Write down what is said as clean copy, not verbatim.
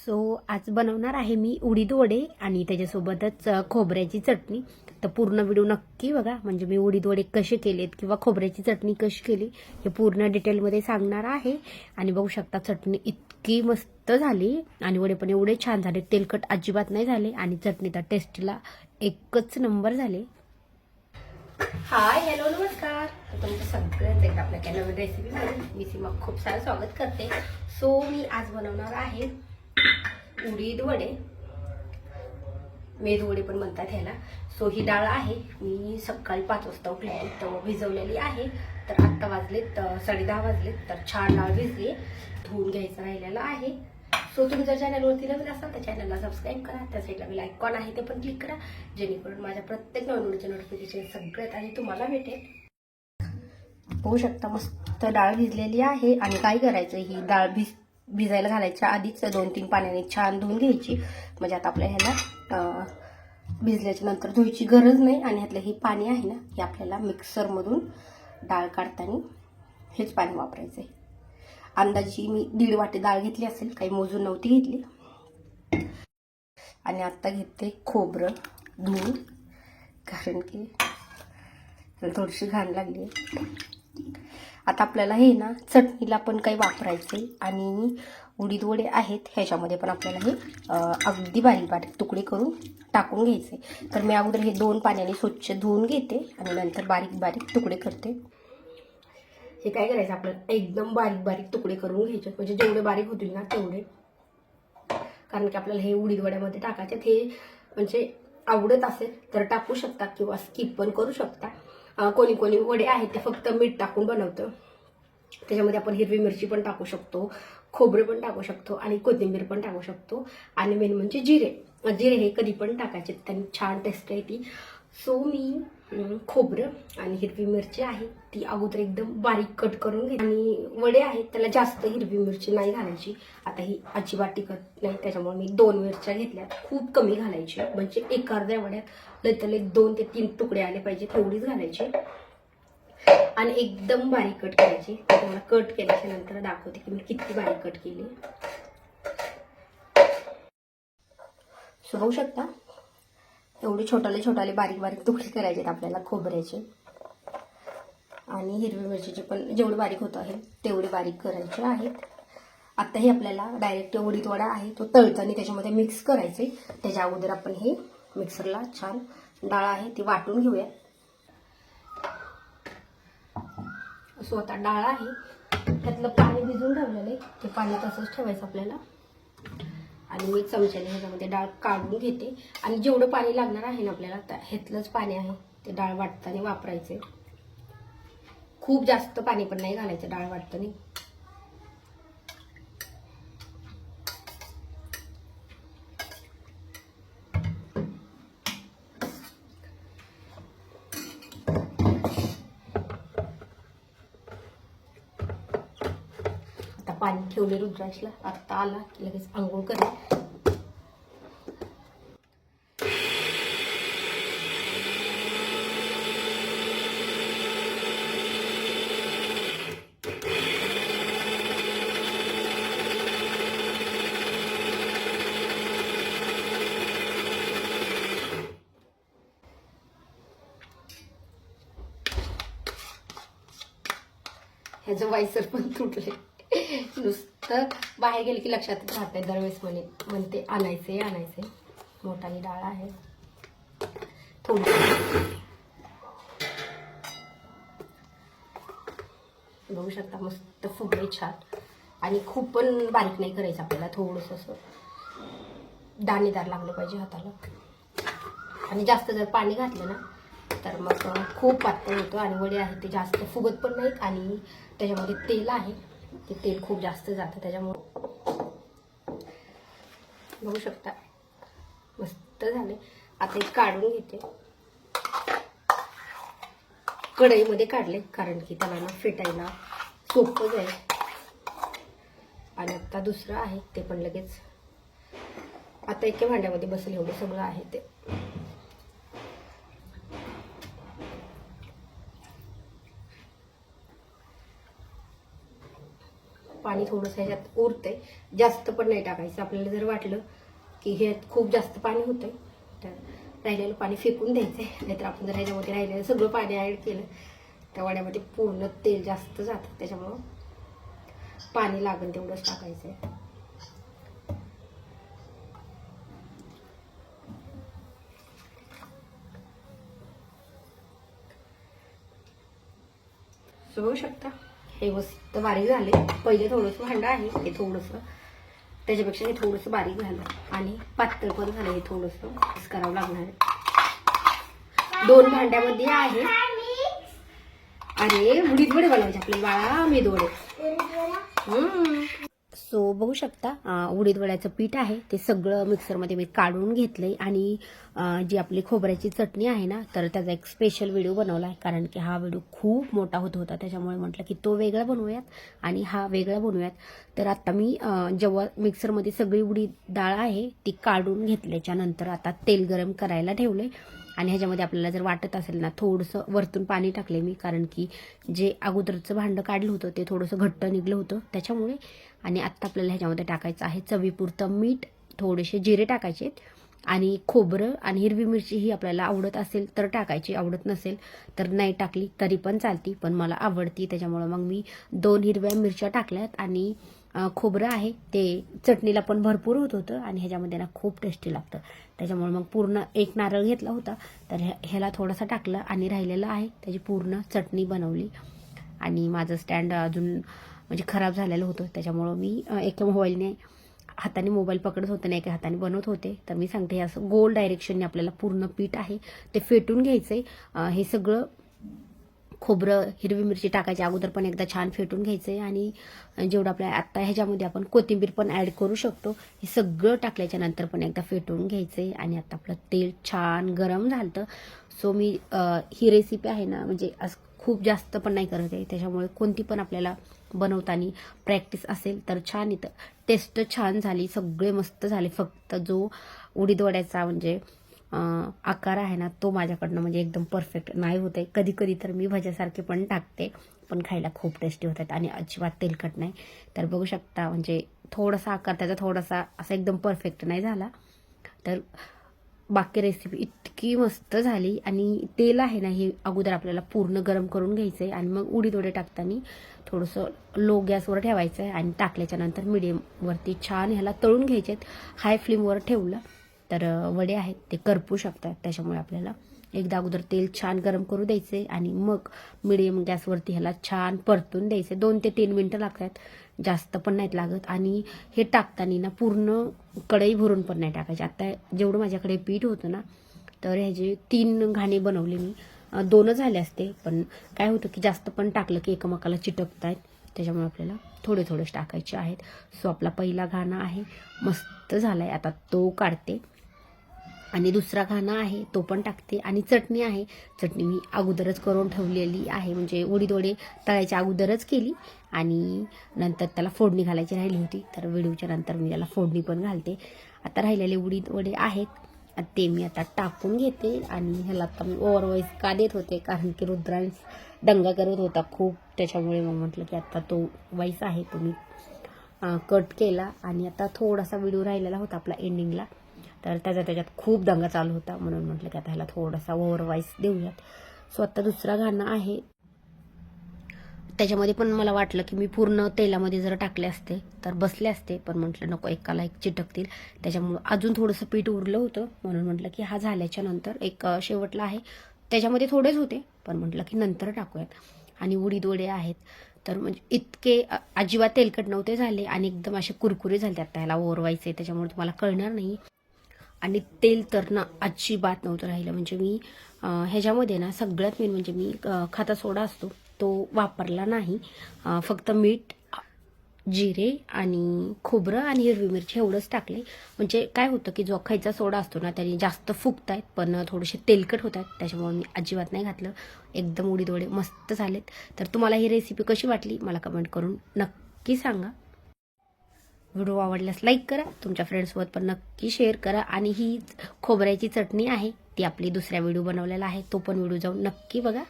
So आज बनवणार आहे मी उडीद वडे आणि त्याच्यासोबतच खोबऱ्याची चटणी. तर पूर्ण व्हिडिओ नक्की बघा, म्हणजे मी उडीद वडे कसे केलेत किंवा खोबऱ्याची चटणी कशी केली हे पूर्ण डिटेलमध्ये सांगणार आहे. आणि बघू शकता चटणी इतकी मस्त झाली आणि वडे पण एवढे छान झाले, तेलकट अजिबात नाही झाले आणि चटणी तर टेस्टला एकच नंबर झाले. हाय, हॅलो, नमस्कार. तुमचं सगळ्यांचं एकदा आपल्या काही नवीन रेसिपीमध्ये मी सीमा खूप सारं स्वागत करते. सो मी आज बनवणार आहे उडीद वडे, मेदू वडे पण म्हणतात ह्याला. सो ही डाळ आहे, मी सकाळी 5 वाजता उठलेली तेव्हा भिजवलेली आहे. तर आत्ता वाजलेत 10:30 वाजलेत. तर छान डाळ भिजली, धुवून घ्यायचं राहिलेलं आहे. सो तुम्ही जर चॅनलवरती नवीन असाल तर चॅनलला सबस्क्राईब करा, त्या साईडला बेल आयकॉन आहे ते पण क्लिक करा, जेणेकरून माझ्या प्रत्येक नवीन व्हिडिओचे नोटिफिकेशन सगळ्यात आधी तुम्हाला भेटेल. होऊ शकता मस्त डाळ भिजलेली आहे. आणि काय करायचं, ही डाळ भिजायला घालायच्या आधीच 2-3 पाण्याने छान धुवून घ्यायची, म्हणजे आता आपल्या ह्याला भिजल्याच्या नंतर धुवायची गरज नाही. आणि ह्यातलं हे पाणी आहे ना, हे आपल्याला मिक्सरमधून डाळ काढताना हेच पाणी वापरायचं आहे. अंदाजी मी 1.5 वाटी डाळ घेतली असेल, काही मोजून नव्हती घेतली. आणि आता घेते खोबरं धुवून, कारण की थोडीशी घाण लागली. आता आपल्याला हे ना चटणीला पण काही वापरायचे. आणि उडीद वडे आहेत ह्याच्यामध्ये पण आपल्याला हे अगदी बारीक बारीक तुकडे करून टाकून घ्यायचे. तर मी अगोदर हे 2 पाण्याने स्वच्छ धुवून घेते आणि नंतर बारीक बारीक तुकडे करते. हे काय करायचं, आपल्याला एकदम बारीक बारीक तुकडे करून घ्यायचे, म्हणजे जेवढे बारीक होतील ना तेवढे, कारण की आपल्याला हे उडीद वड्यामध्ये टाकायचे. हे म्हणजे आवडत असेल तर टाकू शकता किंवा स्किप पण करू शकता. कोणी कोणी वडे आहेत ते फक्त मीठ टाकून बनवतं, त्याच्यामध्ये आपण हिरवी मिरची पण टाकू शकतो, खोबरे पण टाकू शकतो आणि कोथिंबीर पण टाकू शकतो. आणि मेन म्हणजे जिरे हे कधी पण टाकायचे, त्यांनी छान टेस्ट येते. सो मी खोबरं आणि हिरवी मिरची आहे ती अगोदर एकदम बारीक कट करून घेते. आणि वडे आहेत त्याला जास्त हिरवी मिरची नाही घालायची. आता ही अजिबात तिखट नाही, त्याच्यामुळे मी 2 मिरच्या घेतल्या, खूप कमी घालायची, म्हणजे एक अर्ध्या वड्यात लय 2 ते 3 तुकडे आले पाहिजे तेवढीच घालायची. आणि एकदम बारीक कट करायची. तुम्हाला कट केल्याच्या नंतर दाखवते की मी किती बारीक कट केली. बघू शकता एवढे छोटाले बारीक बारीक तुकडे करायचे आपल्याला खोबऱ्याचे. आणि हिरवी मिरचीचे पण जेवढे बारीक होत आहे तेवढे बारीक करायचे आहेत. आता हे आपल्याला डायरेक्ट उडीद वडा आहे तो तळताना त्याच्यामध्ये मिक्स करायचे. त्याच्या अगोदर आपण हे मिक्सरला छान डाळ आहे ती वाटून घेऊया. सो आता डाळ आहे त्यातलं पाणी भिजून ठेवलेलं आहे, ते पाणी तसंच ठेवायचं आपल्याला. आणि मी चमच्याने ह्याच्यामध्ये डाळ काढून घेते. आणि जेवढं पाणी लागणार आहे ना आपल्याला, ह्यातलंच पाणी आहे ते डाळ वाटताना वापरायचे. खूप जास्त पाणी पण नाही घालायचं डाळ वाटताना. आता पाणी ठेवले रुद्राक्षला, आता आला की लगेच आंघोळ करेल. ह्याचं वायसर पण तुटले, नुसतं बाहेर गेले की लक्षात राहते दरवेळेस म्हणते आणायचे. मोठाली डाळ आहे थोडी. बघू शकता मस्त फुगले छान. आणि खूप पण बारीक नाही करायचं आपल्याला, थोडंसं असं दाणेदार लागलं पाहिजे हाताला. आणि जास्त जर पाणी घातलं ना तर मग खूप पातळ होतं. आणि वडे आहेत ते जास्त फुगत पण नाहीत. आणि त्याच्यामध्ये तेल आहे ते तेल खूप जास्त जातं, त्याच्यामुळे बघू शकता मस्त झाले. आता एक काढून घेते, कढईमध्ये काढले कारण की त्याला ना फेटायला सोपं जाईल. आणि आता दुसरं आहे ते पण लगेच आता एका भांड्यामध्ये बसेल एवढं सगळं आहे ते. पाणी थोडंसं ह्याच्यात उरतंय, जास्त पण नाही टाकायचं. आपल्याला जर वाटलं की ह्यात खूप जास्त पाणी होतंय तर राहिलेलं पाणी फेकून द्यायचं आहे. नाहीतर आपण जर ह्याच्यामध्ये राहिलेलं सगळं पाणी ॲड केलं त्या वड्यामध्ये पूर्ण तेल जास्त जातं, त्याच्यामुळं पाणी लागेल तेवढंच टाकायचं आहे. बघू शकता हे मस्त बारीक झाले. पहिले थोडंसं भांडं आहे हे थोडंसं, त्याच्यापेक्षा हे थोडंसं बारीक झालं आणि पातळ पण झालं. हे थोडंसं मिक्स करावं लागणार आहे. 2 भांड्यामध्ये आहे. अरे उडीद वडे बनवायचे आपले बाळा, मेदू वडे. सो बघू शकता उडीद वड्याचं पीठ आहे ते सगळं मिक्सरमध्ये मी काढून घेतलंय आणि जी आपली खोबऱ्याची चटणी आहे ना, तर त्याचा एक स्पेशल व्हिडिओ बनवला आहे. कारण की हा व्हिडिओ खूप मोठा होत होता, त्याच्यामुळे म्हटलं की तो वेगळा बनवूयात आणि हा वेगळा बनवूयात. तर आता मी जेव्हा मिक्सरमध्ये सगळी उडीद डाळ आहे ती काढून घेतल्याच्या नंतर आता तेल गरम करायला ठेवलंय. आणि ह्याच्यामध्ये आपल्याला जर वाटत असेल ना, थोडंसं वरतून पाणी टाकले मी, कारण की जे अगोदरचं भांडं काढलं होतं ते थोडंसं घट्ट निघलं होतं त्याच्यामुळे. आणि आत्ता आपल्याला ह्याच्यामध्ये टाकायचं आहे चवीपुरतं मीठ, थोडेसे जिरे टाकायचे आणि खोबरं आणि हिरवी मिरची ही आपल्याला आवडत असेल तर टाकायची, आवडत नसेल तर नाही टाकली तरी पण चालती, पण मला आवडती त्याच्यामुळं मग मी 2 हिरव्या मिरच्या टाकल्यात. आणि खोबरं आहे ते चटणीला पण भरपूर होत होतं आणि ह्याच्यामध्ये ना खूप टेस्टी लागतं, त्याच्यामुळे मग पूर्ण 1 नारळ घेतला होता तर ह्याला थोडासा टाकलं आणि राहिलेलं आहे त्याची पूर्ण चटणी बनवली. आणि माझं स्टँड अजून म्हणजे खराब झालेलं होतं, त्याच्यामुळं मी एका मोबाईलने हाताने मोबाईल पकडत होते नाही, एका हाताने बनवत होते. तर मी सांगते हे असं गोल डायरेक्शनने आपल्याला पूर्ण पीठ आहे ते फेटून घ्यायचंय. हे सगळं खोबरं हिरवी मिरची टाकायची अगोदर पण एकदा छान फेटून घ्यायचंय. आणि जेवढं आपल्या आत्ता ह्याच्यामध्ये आपण कोथिंबीर पण ॲड करू शकतो. हे सगळं टाकल्याच्या नंतर पण एकदा फेटून घ्यायचंय. आणि आता आपलं तेल छान गरम झालं. सो मी ही रेसिपी आहे ना म्हणजे असं खूप जास्त पण नाही करत आहे, त्याच्यामुळे कोणती पण आपल्याला बनवताना प्रॅक्टिस असेल तर छान येतं. टेस्ट छान झाली, सगळे मस्त झाले. फक्त जो उडीद वड्याचा म्हणजे आकार आहे ना तो माझ्याकडनं म्हणजे एकदम परफेक्ट नाही होत आहे. कधी कधी तर मी भज्यासारखे पण टाकते, पण खायला खूप टेस्टी होतात आणि अजिबात तेलकट नाही. तर बघू शकता म्हणजे थोडासा आकार त्याचा थोडासा असा एकदम परफेक्ट नाही झाला. तर बाकी रेसिपी इतकी मस्त झाली. आणि तेल आहे ना हे अगोदर आपल्याला पूर्ण गरम करून घ्यायचं आहे आणि मग उडीद वडे टाकताना थोडंसं लो गॅसवर ठेवायचं आहे आणि टाकल्याच्या नंतर मिडियमवरती छान ह्याला तळून घ्यायचे आहेत. हाय फ्लेमवर ठेवलं तर वडे आहेत ते करपू शकतात, त्याच्यामुळे आपल्याला एकदा अगोदर तेल छान गरम करू द्यायचे आणि मग मिडियम गॅसवरती ह्याला छान परतून द्यायचे. 2 ते 3 मिनटं लागतात, जास्त पण नाहीत लागत. आणि हे टाकताना ना पूर्ण कढई भरून पण नाही टाकायचे. आता जेवढं माझ्याकडे पीठ होतं ना तर ह्याचे 3 घाणे बनवले मी, 2 झाले असते, पण काय होतं की जास्त पण टाकलं की एकमेकाला चिटकत आहेत, त्याच्यामुळे आपल्याला थोडे थोडेच टाकायचे आहेत. सो आपला पहिला घाणा आहे मस्त झालाय, आता तो काढते. आणि दुसरा घाणा आहे तो पण टाकते. आणि चटणी आहे, चटणी मी अगोदरच करून ठेवलेली आहे, म्हणजे उडीद वडे तळायच्या अगोदरच केली आणि नंतर त्याला फोडणी घालायची राहिली होती, तर व्हिडिओच्या नंतर मी त्याला फोडणी पण घालते. आता राहिलेले उडीद वडे आहेत ते मी आता टाकून घेते. आणि ह्याला आता मी ओव्हरवाईज का देत होते कारण की रुद्रांश दंगा करत होता खूप, त्याच्यामुळे मग म्हटलं की आता तो वाईस आहे तो मी कट केला. आणि आता थोडासा व्हिडिओ राहिलेला होता आपला एंडिंगला, तर त्याच्यात खूप दंगा चालू होता, म्हणून म्हटलं की आता ह्याला थोडासा ओव्हरवाईस देऊयात. सो आता दुसरा गाणं आहे, त्याच्यामध्ये पण मला वाटलं की मी पूर्ण तेलामध्ये जर टाकले असते तर बसले असते, पण म्हटलं नको एकाला एक चिटकतील, त्याच्यामुळं अजून थोडंसं पीठ उरलं होतं, म्हणून म्हटलं की हा झाल्याच्या नंतर एक शेवटला आहे त्याच्यामध्ये थोडेच होते, पण म्हटलं की नंतर टाकूयात. आणि उडीद वडे आहेत तर म्हणजे इतके अजिबात तेलकट नव्हते झाले आणि एकदम असे कुरकुरे झाले. आता ह्याला ओरवायचे त्याच्यामुळे तुम्हाला कळणार नाही. आणि तेल तर ना अजिबात नव्हतं राहिलं, म्हणजे मी ह्याच्यामध्ये ना सगळ्यात मेन म्हणजे मी खाता सोडा असतो तो वापरला नाही. फक्त मीठ, जिरे आणि खोबरं आणि हिरवी मिरची एवढंच टाकले. म्हणजे काय होतं की जो खायचा सोडा असतो ना त्याने जास्त फुगत आहेत पण थोडेसे तेलकट होत आहेत, त्याच्यामुळे मी अजिबात नाही घातलं. एकदम उडीद वडे मस्त झालेत. तर तुम्हाला ही रेसिपी कशी वाटली मला कमेंट करून नक्की सांगा. व्हिडिओ आवडल्यास लाईक करा, तुमच्या फ्रेंड्ससोबत पण नक्की शेअर करा. आणि ही खोबऱ्याची चटणी आहे ती आपली दुसऱ्या व्हिडिओ बनवलेला आहे, तो पण व्हिडिओ जाऊन नक्की बघा.